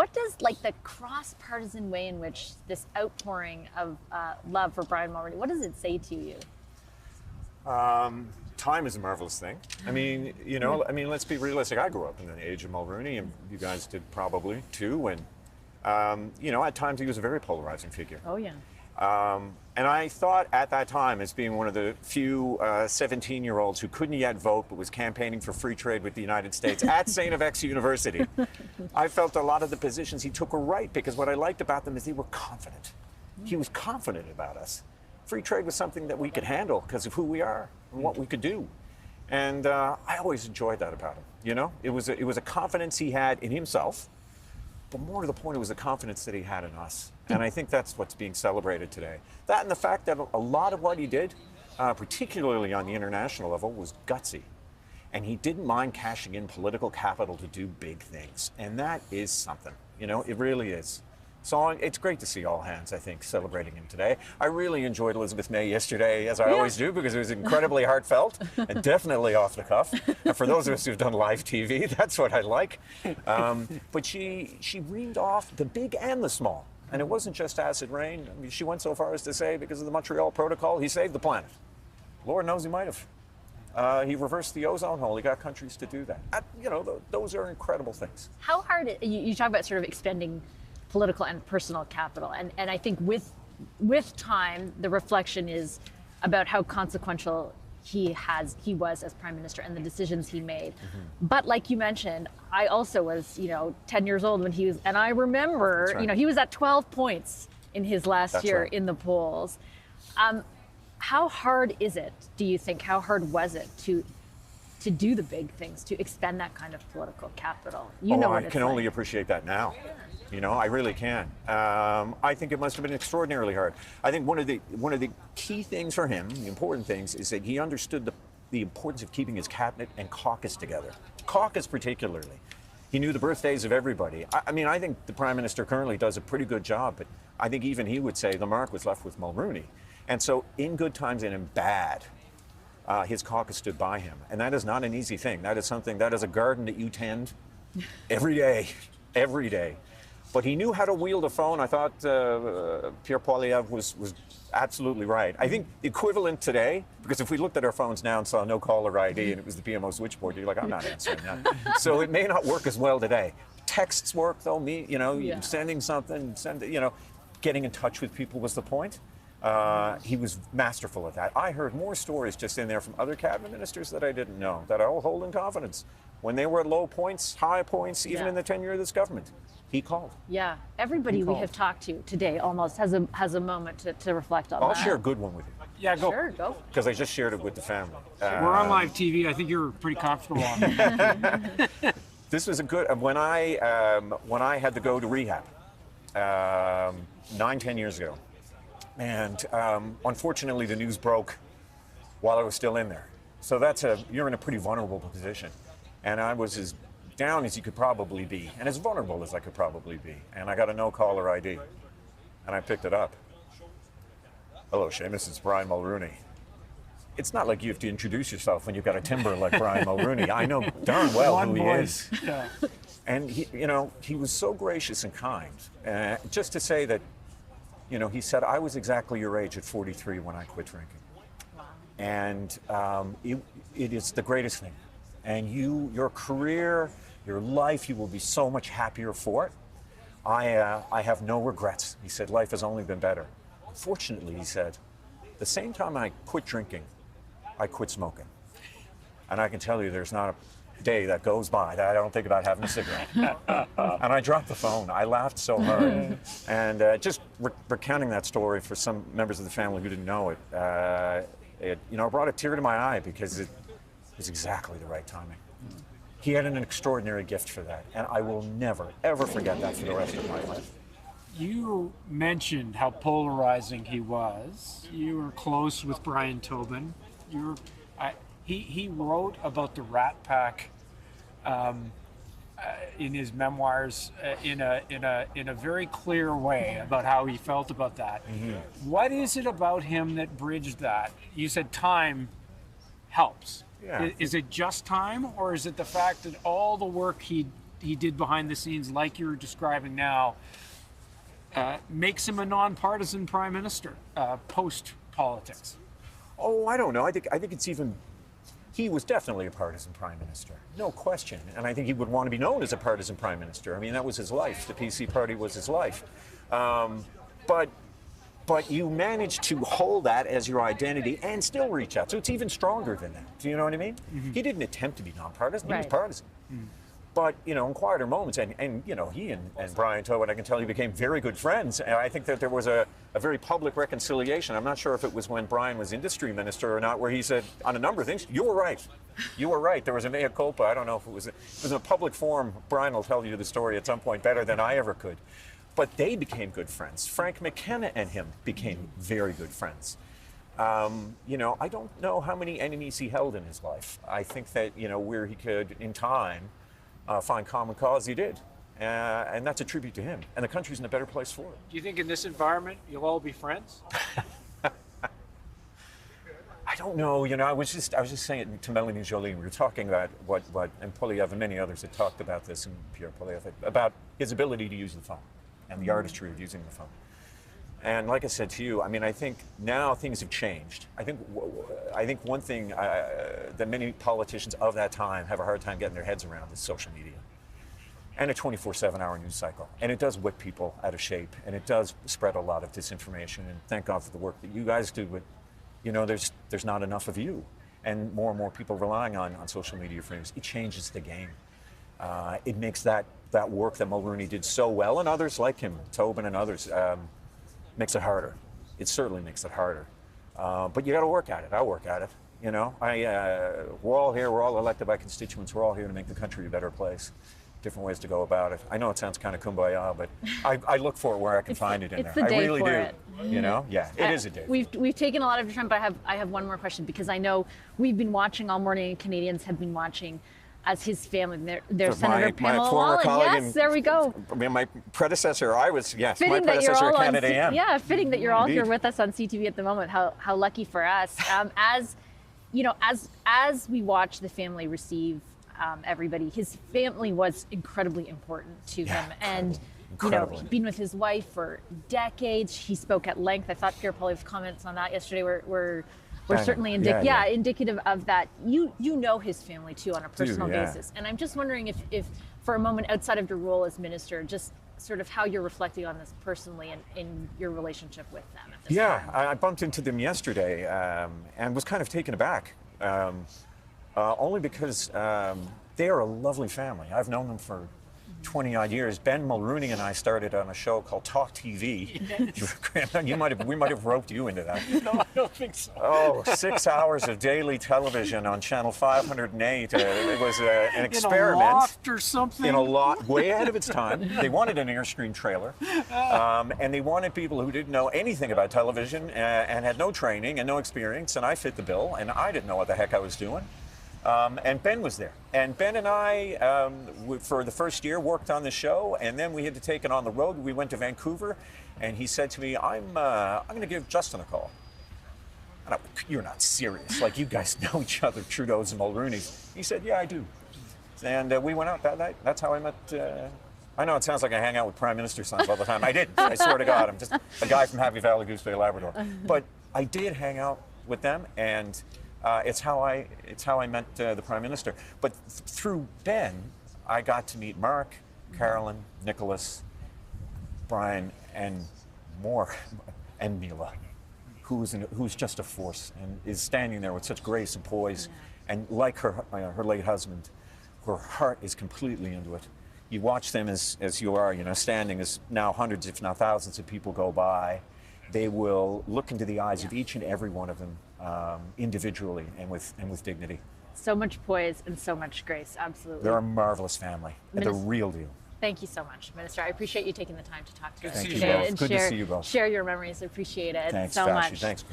What does the cross-partisan way in which this outpouring of love for Brian Mulroney, what does it say to you? Time is a marvelous thing. I mean, let's be realistic. I grew up in the age of Mulroney, and you guys did probably too. And, at times he was a very polarizing figure. Oh, yeah. And I thought at that time, as being one of the few 17-year-olds who couldn't yet vote but was campaigning for free trade with the United States at St. FX University, I felt a lot of the positions he took were right, because what I liked about them is they were confident. He was confident about us. Free trade was something that we could handle because of who we are and what we could do. And I always enjoyed that about him. It was a confidence he had in himself, but more to the point, it was a confidence that he had in us. And I think that's what's being celebrated today. That and the fact that a lot of what he did, particularly on the international level, was gutsy. And he didn't mind cashing in political capital to do big things. And that is something, it really is. So it's great to see all hands, I think, celebrating him today. I really enjoyed Elizabeth May yesterday, as I always do, because it was incredibly heartfelt and definitely off the cuff. And for those of us who've done live TV, that's what I like. But she reamed off the big and the small. And it wasn't just acid rain. I mean, she went so far as to say, because of the Montreal Protocol, he saved the planet. Lord knows he might have. He reversed the ozone hole. He got countries to do that. Those are incredible things. How hard, you talk about sort of expending political and personal capital. And I think with time, the reflection is about how consequential he was as Prime Minister and the decisions he made. Mm-hmm. But like you mentioned, I also was, 10 years old when he was, and I remember, right. He was at 12 points in his last year in the polls. How hard is it, do you think, how hard was it to do the big things, to expend that kind of political capital? I can only appreciate that now. I really can. I think it must have been extraordinarily hard. I think one of the key things for him, the important things, is that he understood the importance of keeping his cabinet and caucus together. Caucus particularly. He knew the birthdays of everybody. I think the Prime Minister currently does a pretty good job, but I think even he would say the mark was left with Mulroney. And so in good times and in bad, his caucus stood by him. And that is not an easy thing. That is a garden that you tend every day. But he knew how to wield a phone. I thought Pierre Poilievre was absolutely right. I think the equivalent today, because if we looked at our phones now and saw no caller ID and it was the PMO switchboard, you're like, I'm not answering that. So it may not work as well today. Texts work though, sending something, getting in touch with people was the point. He was masterful at that. I heard more stories just in there from other cabinet ministers that I didn't know, that I will hold in confidence. When they were at low points, high points, even in the tenure of this government. He called. Yeah, everybody we have talked to today almost has a moment to reflect on that. I'll share a good one with you. Yeah, go. Sure, go. Because I just shared it with the family. We're on live TV. I think you're pretty comfortable on it. This was a good, when I had to go to rehab 9-10 years ago. And unfortunately the news broke while I was still in there. So you're in a pretty vulnerable position. And I was as down as you could probably be, and as vulnerable as I could probably be. And I got a no-caller ID, and I picked it up. Hello, Seamus, it's Brian Mulroney. It's not like you have to introduce yourself when you've got a timber like Brian Mulroney. I know darn well who he is. Yeah. And he was so gracious and kind. Just to say that, he said, I was exactly your age at 43 when I quit drinking. Wow. And it is the greatest thing. And your career, your life, you will be so much happier for it. I have no regrets. He said, life has only been better. Unfortunately, he said, the same time I quit drinking, I quit smoking. And I can tell you there's not a day that goes by that I don't think about having a cigarette. And I dropped the phone. I laughed so hard. And just recounting that story for some members of the family who didn't know it brought a tear to my eye, because it was exactly the right timing. He had an extraordinary gift for that, and I will never, ever forget that for the rest of my life. You mentioned how polarizing he was. You were close with Brian Tobin. He wrote about the Rat Pack in his memoirs in a very clear way about how he felt about that. Mm-hmm. What is it about him that bridged that? You said time helps. Yeah. Is it just time, or is it the fact that all the work he he did behind the scenes, like you're describing now, makes him a nonpartisan prime minister post politics? Oh, I don't know. I think it's even. He was definitely a partisan prime minister, no question. And I think he would want to be known as a partisan prime minister. I mean, that was his life. The PC party was his life. But you managed to hold that as your identity and still reach out. So it's even stronger than that. Do you know what I mean? Mm-hmm. He didn't attempt to be nonpartisan. He was partisan. Mm-hmm. But, in quieter moments, and he and Brian Tobin, I can tell you, became very good friends. And I think that there was a very public reconciliation. I'm not sure if it was when Brian was industry minister or not, where he said, on a number of things, you were right. You were right. There was a mea culpa. I don't know if it was in a public forum. Brian will tell you the story at some point better than I ever could. But they became good friends. Frank McKenna and him became very good friends. I don't know how many enemies he held in his life. I think that, where he could, in time, find common cause, he did. And that's a tribute to him. And the country's in a better place for it. Do you think in this environment you'll all be friends? I don't know. I was just saying it to Melanie Jolie. We were talking about what and Polyev and many others had talked about this, and Pierre Polyev, about his ability to use the phone and the artistry of using the phone. And like I said to you, I mean, I think now things have changed. I think one thing that many politicians of that time have a hard time getting their heads around is social media and a 24/7-hour news cycle. And it does whip people out of shape, and it does spread a lot of disinformation. And thank God for the work that you guys do. But there's not enough of you, and more people relying on social media for news. It changes the game. It makes that work that Mulroney did so well, and others like him, Tobin and others. Makes it harder. It certainly makes it harder. But you got to work at it. I work at it. We're all here. We're all elected by constituents. We're all here to make the country a better place. Different ways to go about it. I know it sounds kind of kumbaya, but I look for it where I can find it in there. I really do. Yeah, it is a day. We've taken a lot of your time, but I have one more question, because I know we've been watching all morning, and Canadians have been watching as his family, their Senator Pamela former colleague. Yes, there we go. My predecessor, my fitting predecessor at Canada AM. Yeah, fitting that you're all here with us on CTV at the moment. How lucky for us. As we watch the family receive everybody, his family was incredibly important to him, and been with his wife for decades. He spoke at length. I thought Pierre Poilievre's comments on that yesterday were certainly indicative of that. You know his family too on a personal basis, and I'm just wondering if for a moment, outside of your role as minister, just sort of how you're reflecting on this personally and in your relationship with them at this time. I bumped into them yesterday and was kind of taken aback, only because they are a lovely family. I've known them for 20-odd years. Ben Mulroney and I started on a show called Talk TV. We might have roped you into that. No, I don't think so. Oh, 6 hours of daily television on channel 508. It was an experiment. In a loft or something? In a loft, way ahead of its time. They wanted an Airstream trailer, and they wanted people who didn't know anything about television and had no training and no experience, and I fit the bill, and I didn't know what the heck I was doing. And Ben was there. And Ben and I, for the first year, worked on the show, and then we had to take it on the road. We went to Vancouver, and he said to me, I'm going to give Justin a call. And I went, you're not serious. Like, you guys know each other, Trudeau's and Mulroney's. He said, yeah, I do. And we went out that night. That's how I met... I know it sounds like I hang out with Prime Minister sons all the time. I didn't. I swear to God. I'm just a guy from Happy Valley, Goose Bay, Labrador. But I did hang out with them, and... It's how I met the Prime Minister. But through Ben, I got to meet Mark, Carolyn, Nicholas, Brian, and more, and Mila, who's just a force and is standing there with such grace and poise. And like her late husband, her heart is completely into it. You watch them as you are, standing as now hundreds, if not thousands of people go by. They will look into the eyes of each and every one of them individually and with dignity. So much poise and so much grace, absolutely. They're a marvelous family. And the real deal. Thank you so much, Minister. I appreciate you taking the time to talk to us Thank you today both. and Good to see you both. share your memories. I appreciate it Thanks, so Vashi. much. Thanks.